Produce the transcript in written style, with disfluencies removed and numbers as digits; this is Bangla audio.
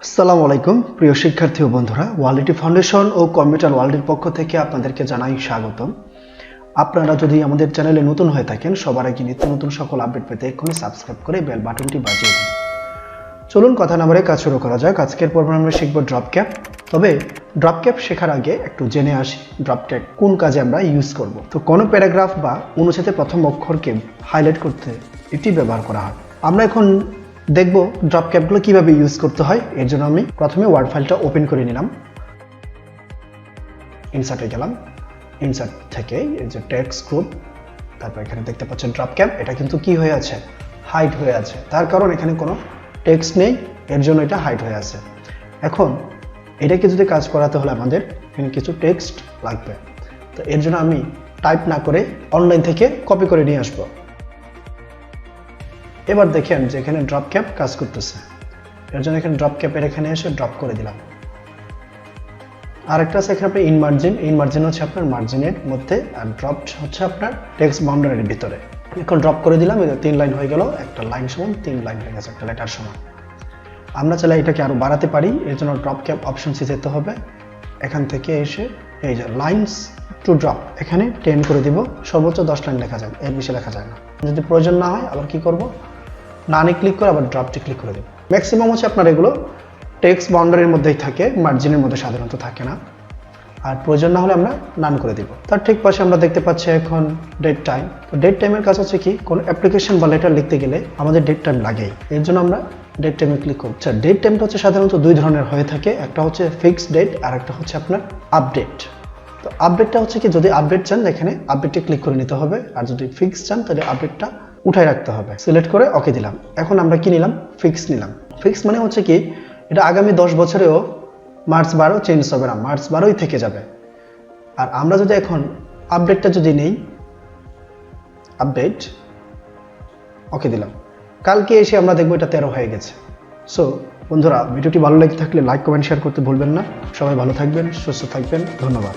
আসসালামু আলাইকুম প্রিয় শিক্ষার্থী ও বন্ধুরা, WITF ফাউন্ডেশন ও কম্পিউটার ওয়ার্ল্ডের পক্ষ থেকে আপনাদেরকে জানাই স্বাগতম। আপনারা যদি আমাদের চ্যানেলে নতুন হয়ে থাকেন, সবার আগে নিত্য নতুন সকল আপডেট পেতে এক্ষুনি সাবস্ক্রাইব করে বেল বাটনটি বাজিয়ে দিন। চলুন কথা না বাড়িয়ে কাজ শুরু করা যাক। আজকের পর্বে আমরা শিখব ড্রপক্যাপ। তবে ড্রপক্যাপ শেখার আগে একটু জেনে আসি ড্রপক্যাপ কোন কাজে আমরা ইউজ করব। তো কোনো প্যারাগ্রাফ বা অনুচ্ছেদের প্রথম অক্ষরকে হাইলাইট করতে এটি ব্যবহার করা হয়। আমরা এখন দেখব ড্রপক্যাপগুলো কিভাবে ইউজ করতে হয়। এর জন্য আমি প্রথমে ওয়ার্ড ফাইলটা ওপেন করে নিলাম, ইনসার্টে গেলাম, ইনসার্ট থেকে এই যে টেক্সট গ্রুপ, তারপর এখানে দেখতে পাচ্ছেন ড্রপক্যাপ। এটা কিন্তু কি হয়ে আছে, হাইড হয়ে আছে, তার কারণ এখানে কোনো টেক্সট নেই, এর জন্য এটা হাইড হয়ে আছে। এখন এটাকে যদি কাজ করাতে হলে আমাদের এখানে কিছু টেক্সট লাগবে। তো এর জন্য আমি টাইপ না করে অনলাইন থেকে কপি করে নিয়ে আসবো। এবার দেখেন যে এখানে ড্রপক্যাপ কাজ করতেছে, এর জন্য এখানে ড্রপক্যাপের এখানে এসে ড্রপ করে দিলাম। আরেকটা আছে এখানে আপনার ইনমার্জিন হচ্ছে আপনার মার্জিনের মধ্যে, আর ড্রপ হচ্ছে আপনার টেক্সট বাউন্ডারির ভিতরে। এখন ড্রপ করে দিলাম, 3 লাইন হয়ে গেল। একটা লাইন সমান 3 লাইন হয়ে গেছে, একটা লেটার সমান। আমরা চাইলে এটাকে আরো বাড়াতে পারি, এর জন্য ড্রপক্যাপ অপশনসে যেতে হবে। এখান থেকে এসে এই যে লাইনস টু ড্রপ, এখানে 10 করে দিব। সর্বোচ্চ 10 লাইন লেখা যায়, এর বেশি লেখা যায় না। যদি প্রয়োজন না হয় আবার কি করব, নানে ক্লিক করে আবার ড্রপটি ক্লিক করে দেব। ম্যাক্সিমাম হচ্ছে আপনার এগুলো টেক্সট বাউন্ডারির মধ্যেই থাকে, মার্জিনের মধ্যে সাধারণত থাকে না। আর প্রয়োজন না হলে আমরা নান করে দিব। তার ঠিক পাশে আমরা দেখতে পাচ্ছি এখন ডেট টাইম। তো ডেট টাইমের কাজ হচ্ছে কি, কোনো অ্যাপ্লিকেশন বা লেটার লিখতে গেলে আমাদের ডেট টাইম লাগেই, এর জন্য আমরা ডেট টাইমে ক্লিক করব। আচ্ছা, ডেট টাইমটা হচ্ছে সাধারণত 2 ধরনের হয়ে থাকে, একটা হচ্ছে ফিক্সড ডেট আর একটা হচ্ছে আপনার আপডেট। তো আপডেটটা হচ্ছে কি, যদি আপডেট চান এখানে আপডেটে ক্লিক করে নিতে হবে, আর যদি ফিক্স চান তাহলে আপডেটটা উঠাই রাখতে হবে। সিলেক্ট করে ওকে দিলাম। এখন আমরা কি নিলাম, ফিক্স নিলাম। ফিক্স মানে হচ্ছে কি, এটা আগামী 10 বছরেও মার্চ 12 চেঞ্জ হবে না, মার্চ 12ই থেকে যাবে। আর আমরা যদি এখন আপডেটটা যদি নেই, আপডেট ওকে দিলাম, কালকে এসে আমরা দেখবো এটা 13 হয়ে গেছে। সো বন্ধুরা, ভিডিওটি ভালো লেগে থাকলে লাইক কমেন্ট শেয়ার করতে ভুলবেন না। সবাই ভালো থাকবেন, সুস্থ থাকবেন, ধন্যবাদ।